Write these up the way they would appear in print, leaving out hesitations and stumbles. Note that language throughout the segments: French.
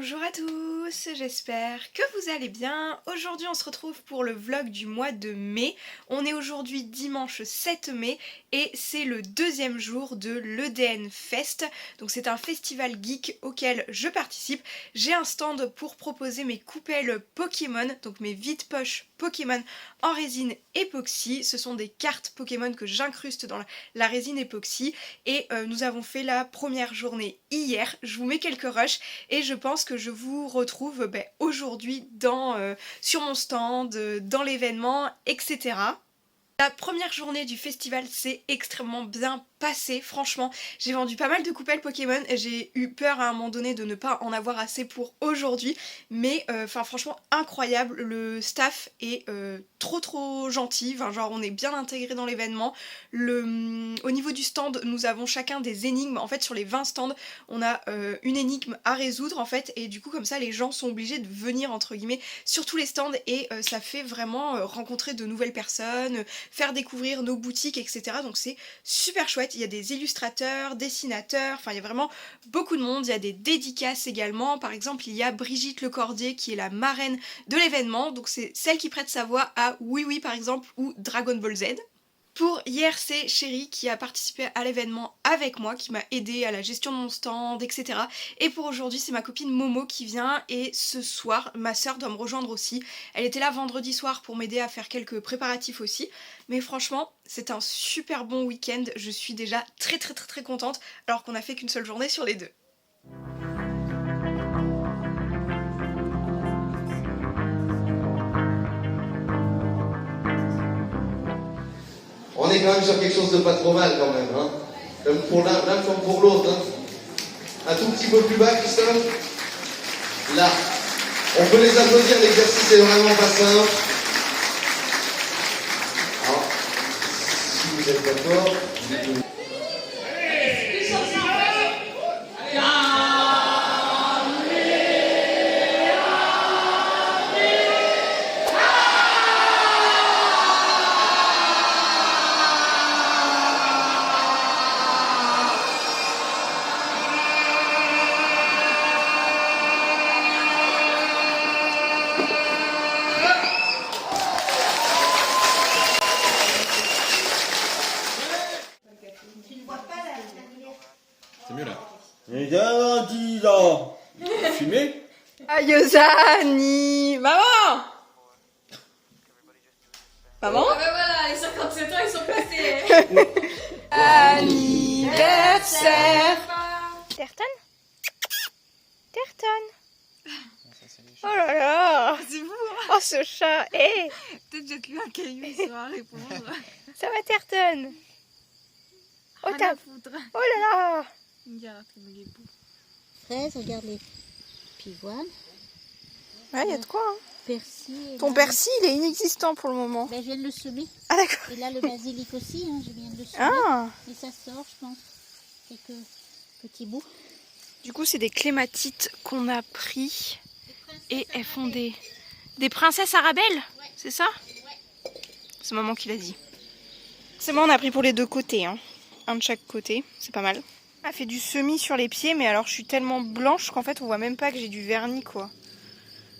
Bonjour à tous, j'espère que vous allez bien. Aujourd'hui on se retrouve pour le vlog du mois de mai. On est aujourd'hui dimanche 7 mai et c'est le deuxième jour de l'EDN Fest. Donc c'est un festival geek auquel je participe. J'ai un stand pour proposer mes coupelles Pokémon, donc mes vide-poches Pokémon en résine époxy. Ce sont des cartes Pokémon que j'incruste dans la résine époxy et nous avons fait la première journée hier. Je vous mets quelques rushs et je pense que je vous retrouve aujourd'hui sur mon stand, dans l'événement, etc. La première journée du festival s'est extrêmement bien passée, franchement. J'ai vendu pas mal de coupelles Pokémon et j'ai eu peur à un moment donné de ne pas en avoir assez pour aujourd'hui. Mais franchement incroyable, le staff est trop gentil, genre on est bien intégré dans l'événement. Au niveau du stand, nous avons chacun des énigmes. En fait sur les 20 stands, on a une énigme à résoudre en fait. Et du coup comme ça les gens sont obligés de venir entre guillemets sur tous les stands et ça fait vraiment rencontrer de nouvelles personnes, faire découvrir nos boutiques, etc. Donc c'est super chouette. Il y a des illustrateurs, dessinateurs, enfin il y a vraiment beaucoup de monde. Il y a des dédicaces également. Par exemple, il y a Brigitte Lecordier qui est la marraine de l'événement. Donc c'est celle qui prête sa voix à Oui Oui par exemple ou Dragon Ball Z. Pour hier, c'est Chérie qui a participé à l'événement avec moi, qui m'a aidé à la gestion de mon stand, etc. Et pour aujourd'hui, c'est ma copine Momo qui vient et ce soir, ma soeur doit me rejoindre aussi. Elle était là vendredi soir pour m'aider à faire quelques préparatifs aussi. Mais franchement, c'est un super bon week-end. Je suis déjà très contente alors qu'on a fait qu'une seule journée sur les deux. On est quand même sur quelque chose de pas trop mal quand même, hein. Comme pour l'un comme pour l'autre, hein. Un tout petit peu plus bas, Christophe. Là. On peut les applaudir, l'exercice est vraiment pas simple. Alors, si vous êtes d'accord. C'est mieux là. Mais garanti là. Fumer. Ayosani, maman. Maman? Ah ben voilà, les 57 ans ils sont passés. Anniversaire. Terton. Oh là là. C'est vous, hein. Oh ce chat. Eh. Peut-être jette-lui un caillou, il saura répondre. Ça va Terton? Oh Rien t'as... à foutre. Oh là là. Il y a les bouts. Fraises, regarde les pivoines, Ouais, y a de quoi hein. persil. Ton persil il est inexistant pour le moment. Ben, je viens de le semer. Ah d'accord. Et là, le basilic aussi, hein, je viens de le semer. Ah. Et ça sort, je pense, quelques petits bouts. Du coup c'est des clématites qu'on a pris. Et elles font des princesses arabelles, c'est ça? C'est maman qui l'a dit. C'est bon, on a pris pour les deux côtés, hein. Un de chaque côté, c'est pas mal. Elle fait du semis sur les pieds, mais alors je suis tellement blanche qu'en fait on voit même pas que j'ai du vernis quoi.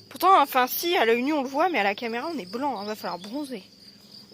Pourtant, enfin si, à l'œil nu on le voit, mais à la caméra on est blanc, hein, va falloir bronzer.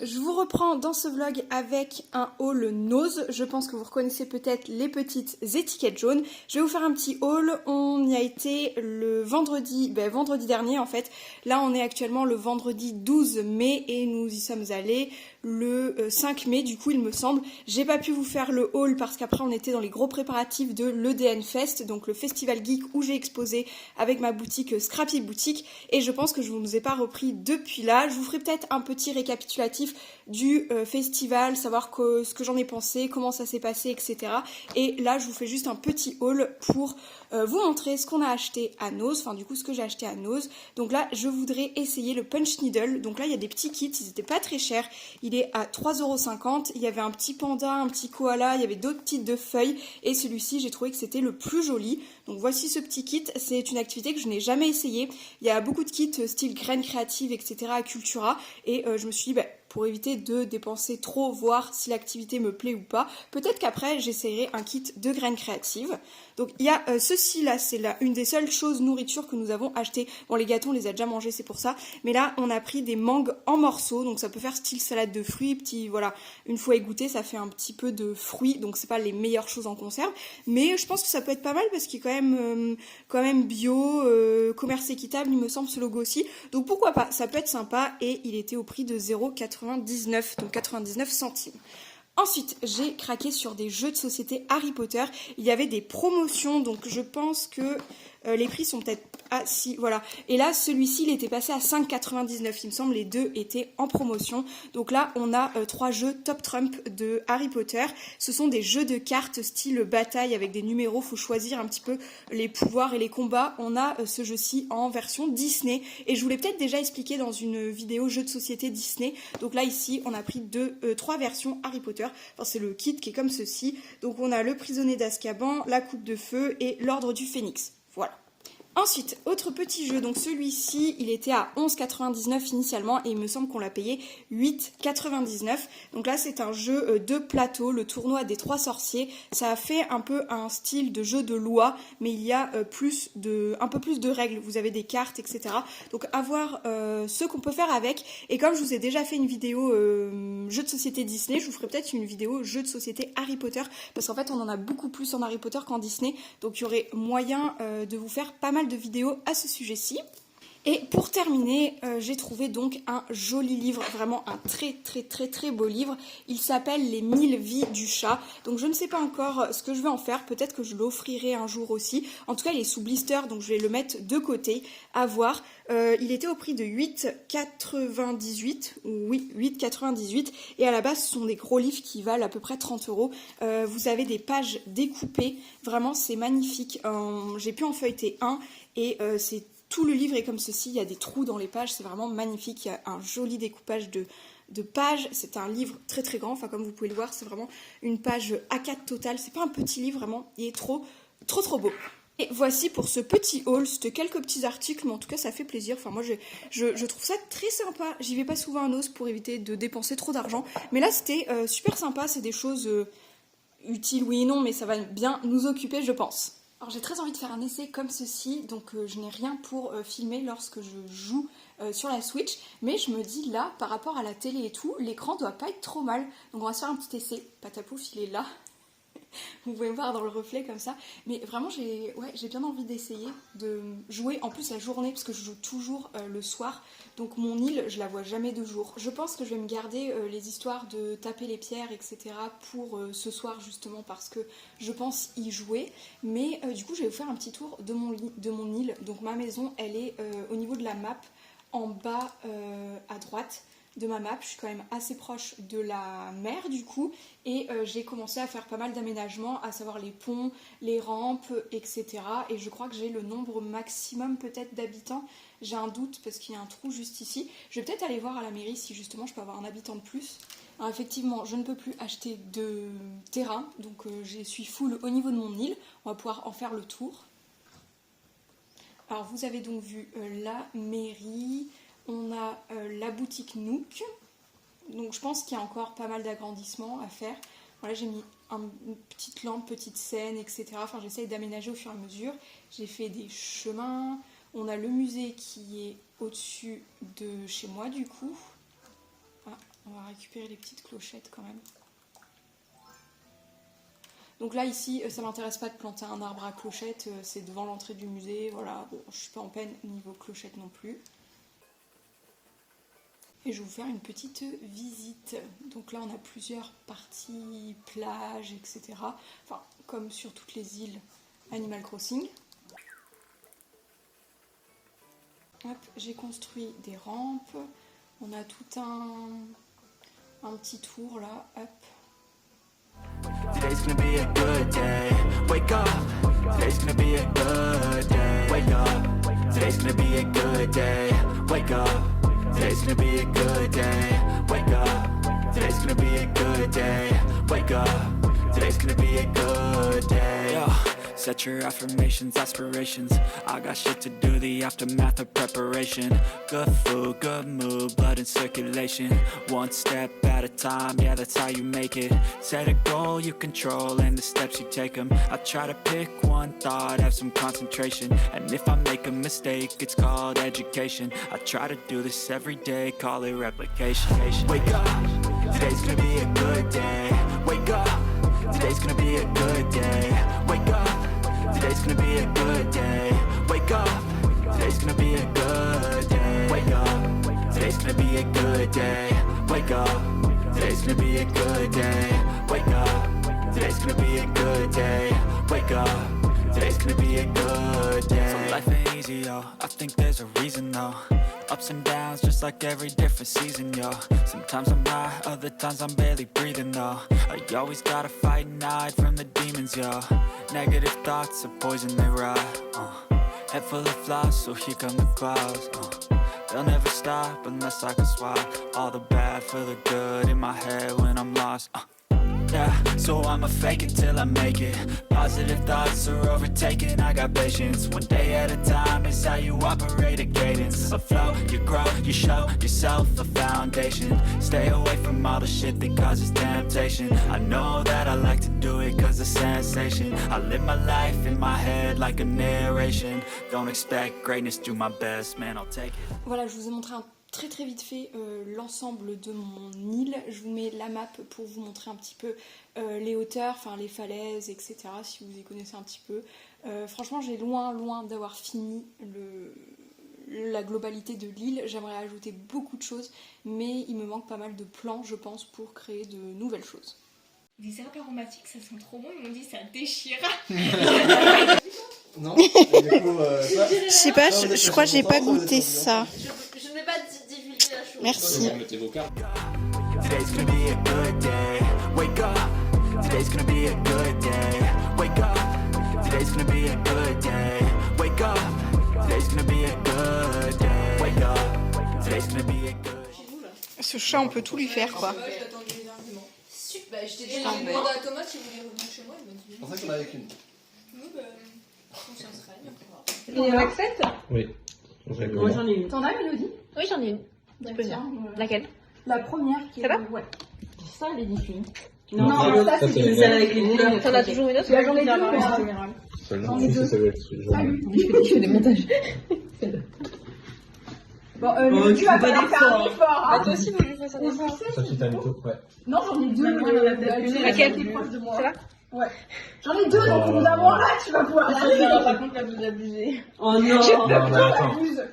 Je vous reprends dans ce vlog avec un haul Nose. Je pense que vous reconnaissez peut-être les petites étiquettes jaunes. Je vais vous faire un petit haul. On y a été le vendredi dernier en fait. Là on est actuellement le vendredi 12 mai et nous y sommes allés le 5 mai du coup il me semble. J'ai pas pu vous faire le haul parce qu'après on était dans les gros préparatifs de l'EDN Fest, donc le festival geek où j'ai exposé avec ma boutique Scrappy Boutique et je pense que je ne vous ai pas repris depuis là. Je vous ferai peut-être un petit récapitulatif du festival, savoir ce que j'en ai pensé, comment ça s'est passé, etc. Et là je vous fais juste un petit haul pour vous montrer ce qu'on a acheté à Nose, enfin du coup ce que j'ai acheté à Nose. Donc là je voudrais essayer le Punch Needle, donc là il y a des petits kits, ils étaient pas très chers, il est à 3,50 €, il y avait un petit panda, un petit koala, il y avait d'autres kits de feuilles et celui-ci j'ai trouvé que c'était le plus joli. Donc voici ce petit kit, c'est une activité que je n'ai jamais essayé, il y a beaucoup de kits style graines créatives, etc. à Cultura et je me suis dit pour éviter de dépenser trop, voir si l'activité me plaît ou pas. Peut-être qu'après j'essayerai un kit de graines créatives. Donc il y a ceci là, c'est une des seules choses nourriture que nous avons acheté. Bon, les gâteaux on les a déjà mangés, c'est pour ça, mais là on a pris des mangues en morceaux, donc ça peut faire style salade de fruits, petit, voilà, une fois égouttée ça fait un petit peu de fruits, donc c'est pas les meilleures choses en conserve, mais je pense que ça peut être pas mal parce qu'il est quand même bio, commerce équitable, il me semble, ce logo aussi, donc pourquoi pas, ça peut être sympa, et il était au prix de 0,99, donc 99 centimes. Ensuite, j'ai craqué sur des jeux de société Harry Potter. Il y avait des promotions, donc je pense que les prix sont peut-être... Ah si, voilà. Et là, celui-ci, il était passé à 5,99. Il me semble les deux étaient en promotion. Donc là, on a 3 jeux Top Trump de Harry Potter. Ce sont des jeux de cartes style bataille avec des numéros. Faut choisir un petit peu les pouvoirs et les combats. On a ce jeu-ci en version Disney. Et je vous l'ai peut-être déjà expliqué dans une vidéo jeux de société Disney. Donc là, ici, on a pris 3 versions Harry Potter. Enfin, c'est le kit qui est comme ceci. Donc on a le prisonnier d'Azkaban, la coupe de feu et l'ordre du Phénix. Voilà. Ensuite, autre petit jeu, donc celui-ci, il était à 11,99 initialement et il me semble qu'on l'a payé 8,99. Donc là, c'est un jeu de plateau, le tournoi des 3 sorciers. Ça a fait un peu un style de jeu de loi, mais il y a un peu plus de règles. Vous avez des cartes, etc. Donc à voir ce qu'on peut faire avec. Et comme je vous ai déjà fait une vidéo jeu de société Disney, je vous ferai peut-être une vidéo jeu de société Harry Potter, parce qu'en fait, on en a beaucoup plus en Harry Potter qu'en Disney. Donc il y aurait moyen de vous faire pas mal de vidéos à ce sujet-ci. Et pour terminer, j'ai trouvé donc un joli livre, vraiment un très beau livre. Il s'appelle Les 1000 vies du chat. Donc je ne sais pas encore ce que je vais en faire, peut-être que je l'offrirai un jour aussi. En tout cas, il est sous blister, donc je vais le mettre de côté, à voir. Il était au prix de 8,98, oui, 8,98, et à la base, ce sont des gros livres qui valent à peu près 30 €. Vous avez des pages découpées, vraiment c'est magnifique. J'ai pu en feuilleter un, et c'est tout le livre est comme ceci, il y a des trous dans les pages, c'est vraiment magnifique, il y a un joli découpage de pages, c'est un livre très grand, enfin comme vous pouvez le voir, c'est vraiment une page A4 totale, c'est pas un petit livre vraiment, il est trop beau. Et voici pour ce petit haul, c'était quelques petits articles, mais en tout cas ça fait plaisir, enfin moi je trouve ça très sympa, j'y vais pas souvent à Noces pour éviter de dépenser trop d'argent, mais là c'était super sympa, c'est des choses utiles oui et non, mais ça va bien nous occuper je pense. Alors j'ai très envie de faire un essai comme ceci, donc je n'ai rien pour filmer lorsque je joue sur la Switch, mais je me dis là, par rapport à la télé et tout, l'écran doit pas être trop mal, donc on va se faire un petit essai. Patapouf, il est là, vous pouvez me voir dans le reflet comme ça, mais vraiment j'ai bien envie d'essayer de jouer en plus la journée, parce que je joue toujours le soir, donc mon île, je la vois jamais de jour. Je pense que je vais me garder les histoires de taper les pierres, etc. pour ce soir justement, parce que je pense y jouer, mais du coup je vais vous faire un petit tour de mon île. Donc ma maison, elle est au niveau de la map, en bas à droite de ma map, je suis quand même assez proche de la mer du coup, et j'ai commencé à faire pas mal d'aménagements, à savoir les ponts, les rampes, etc. Et je crois que j'ai le nombre maximum peut-être d'habitants, j'ai un doute parce qu'il y a un trou juste ici. Je vais peut-être aller voir à la mairie si justement je peux avoir un habitant de plus. Alors effectivement, je ne peux plus acheter de terrain, donc je suis full au niveau de mon île, on va pouvoir en faire le tour. Alors vous avez donc vu la mairie, on a la boutique Nook, donc je pense qu'il y a encore pas mal d'agrandissements à faire. Voilà, j'ai mis une petite lampe, petite scène, etc. Enfin, j'essaye d'aménager au fur et à mesure. J'ai fait des chemins. On a le musée qui est au-dessus de chez moi, du coup. Ah, on va récupérer les petites clochettes quand même. Donc là, ici, ça m'intéresse pas de planter un arbre à clochettes. C'est devant l'entrée du musée. Voilà, bon, je suis pas en peine niveau clochettes non plus. Et je vais vous faire une petite visite. Donc là, on a plusieurs parties, plages, etc. Enfin, comme sur toutes les îles Animal Crossing. Hop, j'ai construit des rampes. On a tout un petit tour là. Hop. Today's gonna be a good day. Wake up. Today's gonna be a good day. Wake up. Today's gonna be a good day. Wake up. Today's gonna be a good day. Wake up. Today's gonna be a good day. Wake up. Today's gonna be a good day. Yeah. Set your affirmations, aspirations. I got shit to do, the aftermath of preparation. Good food, good mood, blood in circulation. One step at a time, yeah, that's how you make it. Set a goal you control and the steps you take them. I try to pick one thought, have some concentration. And if I make a mistake, it's called education. I try to do this every day, call it replication. Wake up, today's gonna be a good day. Wake up, today's gonna be a good day. Wake up, today's gonna be a good day. Wake up, today's gonna be a good day. Wake up, today's gonna be a good day. Wake up, today's gonna be a good day. Wake up, today's gonna be a good day. Wake up, today's gonna be a good day. So life ain't easy, yo, I think there's a reason though. Ups and downs, just like every different season, yo. Sometimes I'm high, other times I'm barely breathing, though. You always gotta fight and hide from the demons, yo. Negative thoughts are poison, they rot. Head full of flies, so here come the clouds. They'll never stop unless I can swap all the bad for the good in my head when I'm lost. Yeah, so I'ma fake it till I make it. Positive thoughts are overtaken, I got patience. One day at a time is how you operate a cadence. A flow, you grow, you show yourself a foundation. Stay away from all the shit that causes temptation. I know that I like to do it cause it's sensation. I live my life in my head like a narration. Don't expect greatness, do my best, man, I'll take it. Voilà, je vous ai montré très vite fait l'ensemble de mon île. Je vous mets la map pour vous montrer un petit peu les hauteurs, enfin les falaises, etc. si vous y connaissez un petit peu. Franchement, j'ai loin d'avoir fini la globalité de l'île. J'aimerais ajouter beaucoup de choses, mais il me manque pas mal de plans, je pense, pour créer de nouvelles choses. Des herbes aromatiques, ça sent trop bon, ils m'ont dit ça déchire. Non. Du coup, Je sais pas, je crois que j'ai pas goûté ça. Je n'ai pas divulgué la chose. Merci. Today's gonna be a good day. Wake up. Today's gonna be a good day. Wake up. Today's gonna be a good day. Wake up. Today's gonna be a good day. Wake up. Today's gonna be a good day. Ce chat, on peut tout lui faire, quoi. Super, je t'ai déjà demandé à Thomas s'il voulait revenir chez moi, il m'a dit. Je pensais qu'on avait qu'une. Oui, bah, on s'en serait, on verra. Oui. Moi j'en ai une. T'en as, Mélodie? Oui, j'en ai une. Laquelle? La première qui est... Ça va? Ouais. Ça, elle est diffus. Non, ça c'est c'est celle avec les couleurs. T'en as toujours une autre? Là, j'en ai deux, En moi. général. J'en ai deux. Salut. Je fais des montages. Bon, Oh, tu vas tu pas fais la des faire un efforts. effort, hein. Toi aussi, faut que je fasse un effort. Non, j'en ai deux. Moi, j'en ai peut-être une. Laquelle qui est proche de moi. Ouais. J'en ai deux, donc au bout d'un moment, là, tu vas pouvoir. Par contre, là, vous abusez. Oh non. J'abuse.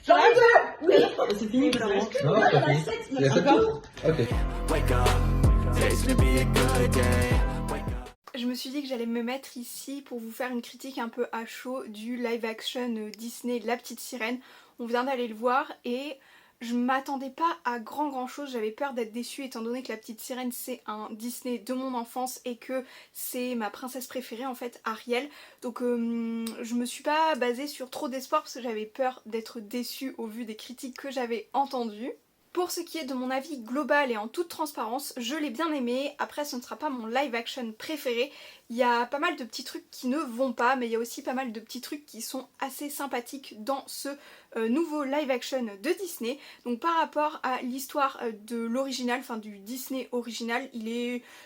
J'en ai deux. Oui. C'est fini, ça. Non, il y en a 7. Il y en a 7. Wake up. Today's gonna be a good day. Wake up. Je me suis dit que j'allais me mettre ici pour vous faire une critique un peu à chaud du live action Disney La Petite Sirène. On vient d'aller le voir et je m'attendais pas à grand chose, j'avais peur d'être déçue étant donné que La Petite Sirène c'est un Disney de mon enfance et que c'est ma princesse préférée en fait, Ariel. Donc je me suis pas basée sur trop d'espoir parce que j'avais peur d'être déçue au vu des critiques que j'avais entendues. Pour ce qui est de mon avis global et en toute transparence, je l'ai bien aimé. Après, ce ne sera pas mon live action préféré. Il y a pas mal de petits trucs qui ne vont pas, mais il y a aussi pas mal de petits trucs qui sont assez sympathiques dans ce nouveau live action de Disney. Donc par rapport à l'histoire de l'original, enfin du Disney original,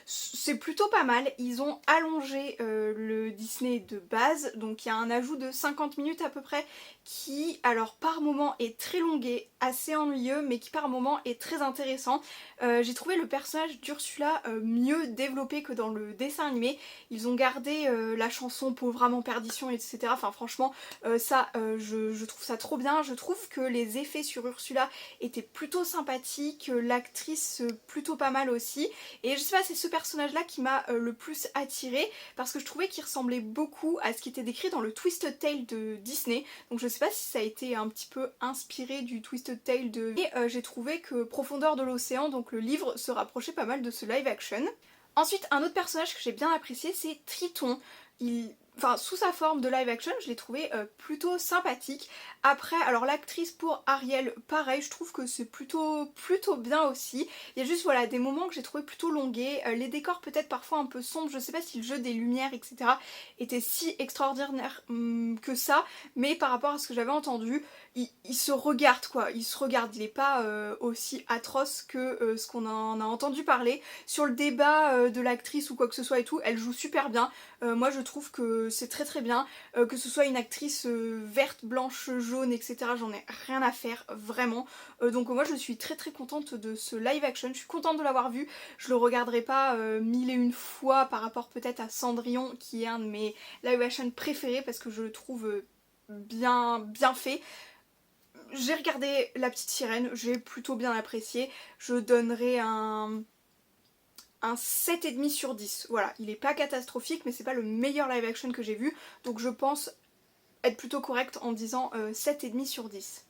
c'est plutôt pas mal. Ils ont allongé le Disney de base, donc il y a un ajout de 50 minutes à peu près qui, alors par moment est très longué, assez ennuyeux, mais qui par moment est très intéressant. J'ai trouvé le personnage d'Ursula mieux développé que dans le dessin animé. Ils ont gardé la chanson Pauvre âme en perdition, etc. Enfin franchement, je trouve ça trop bien. Je trouve que les effets sur Ursula étaient plutôt sympathiques, l'actrice plutôt pas mal aussi. Et je sais pas, c'est ce personnage-là qui m'a le plus attirée parce que je trouvais qu'il ressemblait beaucoup à ce qui était décrit dans le Twisted Tale de Disney. Donc je sais pas si ça a été un petit peu inspiré du Twisted Tale de... Et j'ai trouvé que Profondeur de l'océan, donc le livre, se rapprochait pas mal de ce live action. Ensuite, un autre personnage que j'ai bien apprécié, c'est Triton. enfin sous sa forme de live action, je l'ai trouvé plutôt sympathique. Après, alors l'actrice pour Ariel, pareil, je trouve que c'est plutôt bien aussi. Il y a juste voilà des moments que j'ai trouvé plutôt longués, les décors peut-être parfois un peu sombres, je sais pas si le jeu des lumières etc était si extraordinaire que ça, mais par rapport à ce que j'avais entendu, il se regarde quoi, il se regarde, il est pas aussi atroce que ce qu'on en a entendu parler. Sur le débat de l'actrice ou quoi que ce soit et tout, elle joue super bien, moi je trouve que c'est très bien, que ce soit une actrice verte, blanche, jaune etc, j'en ai rien à faire vraiment, donc moi je suis très contente de ce live action, je suis contente de l'avoir vu, je le regarderai pas 1001 fois par rapport peut-être à Cendrillon qui est un de mes live action préférés parce que je le trouve bien fait. J'ai regardé La Petite Sirène, j'ai plutôt bien apprécié, je donnerai un 7,5 sur 10, voilà, il est pas catastrophique mais c'est pas le meilleur live action que j'ai vu, donc je pense être plutôt correcte en disant 7,5 sur 10.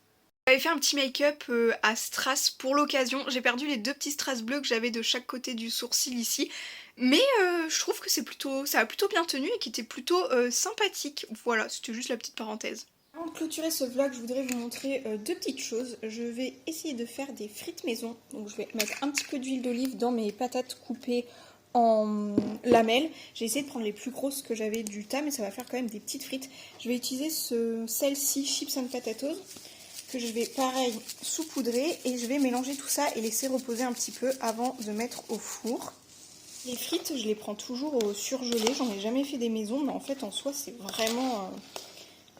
J'avais fait un petit make-up à strass pour l'occasion, j'ai perdu les 2 petits strass bleus que j'avais de chaque côté du sourcil ici, mais je trouve que ça a plutôt bien tenu et qui était plutôt sympathique, voilà, c'était juste la petite parenthèse. Avant de clôturer ce vlog, je voudrais vous montrer 2 petites choses. Je vais essayer de faire des frites maison, donc je vais mettre un petit peu d'huile d'olive dans mes patates coupées en lamelles. J'ai essayé de prendre les plus grosses que j'avais du tas, mais ça va faire quand même des petites frites. Je vais utiliser celle-ci, Chips and Potatoes, que je vais pareil saupoudrer et je vais mélanger tout ça et laisser reposer un petit peu avant de mettre au four. Les frites, je les prends toujours au surgelé, j'en ai jamais fait des maisons, mais en fait en soi c'est vraiment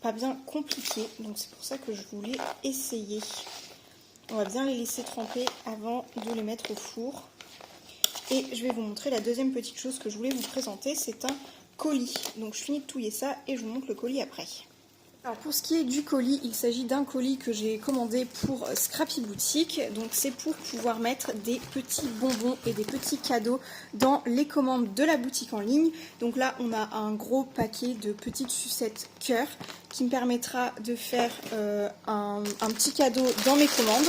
pas bien compliqué, donc c'est pour ça que je voulais essayer. On va bien les laisser tremper avant de les mettre au four. Et je vais vous montrer la deuxième petite chose que je voulais vous présenter, c'est un colis. Donc je finis de touiller ça et je vous montre le colis après. Alors pour ce qui est du colis, il s'agit d'un colis que j'ai commandé pour Scrappy Boutique. Donc c'est pour pouvoir mettre des petits bonbons et des petits cadeaux dans les commandes de la boutique en ligne. Donc là on a un gros paquet de petites sucettes cœur qui me permettra de faire un petit cadeau dans mes commandes.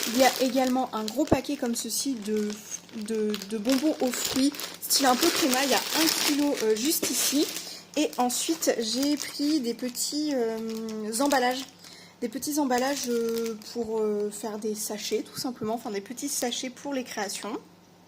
Il y a également un gros paquet comme ceci de bonbons aux fruits, style un peu créma, il y a 1 kg juste ici. Et ensuite j'ai pris des petits emballages. Des petits emballages pour faire des sachets tout simplement, enfin des petits sachets pour les créations.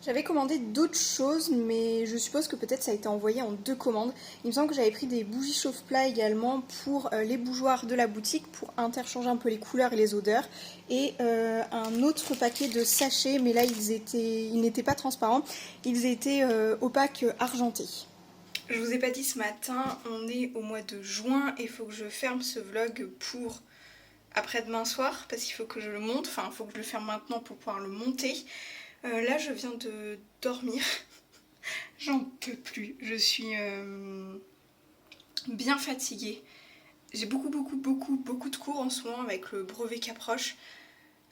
J'avais commandé d'autres choses mais je suppose que peut-être ça a été envoyé en 2 commandes. Il me semble que j'avais pris des bougies chauffe-plat également pour les bougeoirs de la boutique pour interchanger un peu les couleurs et les odeurs. Et un autre paquet de sachets mais là ils n'étaient pas transparents, ils étaient opaques argentés. Je vous ai pas dit ce matin, on est au mois de juin et il faut que je ferme ce vlog pour après-demain soir parce qu'il faut que je le monte, enfin il faut que je le ferme maintenant pour pouvoir le monter. Là je viens de dormir, j'en peux plus, je suis bien fatiguée. J'ai beaucoup de cours en ce moment avec le brevet qui approche.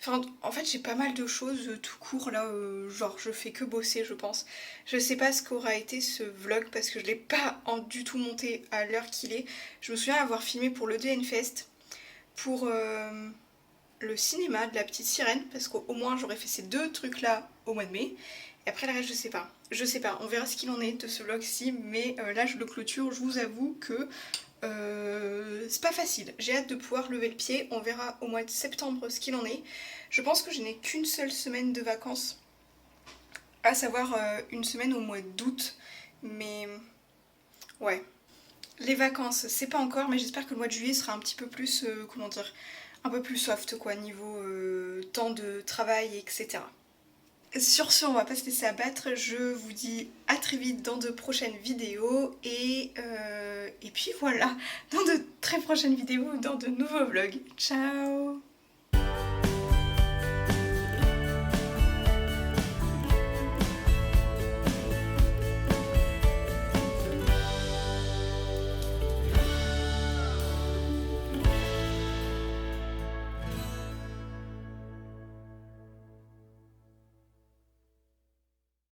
Enfin, en fait j'ai pas mal de choses tout court là, genre je fais que bosser je pense. Je sais pas ce qu'aura été ce vlog parce que je l'ai pas du tout monté à l'heure qu'il est. Je me souviens avoir filmé pour le DN Fest, pour le cinéma de La Petite Sirène, parce qu'au moins j'aurais fait ces 2 trucs là au mois de mai. Et après le reste je sais pas, on verra ce qu'il en est de ce vlog-ci, mais là je le clôture, je vous avoue que c'est pas facile. J'ai hâte de pouvoir lever le pied, on verra au mois de septembre ce qu'il en est. Je pense que je n'ai qu'une seule semaine de vacances, à savoir une semaine au mois d'août, mais ouais. Les vacances, c'est pas encore, mais j'espère que le mois de juillet sera un petit peu plus, comment dire, un peu plus soft quoi, niveau temps de travail, etc. Sur ce, on va pas se laisser abattre, je vous dis à très vite dans de prochaines vidéos et puis voilà, dans de très prochaines vidéos, dans de nouveaux vlogs. Ciao!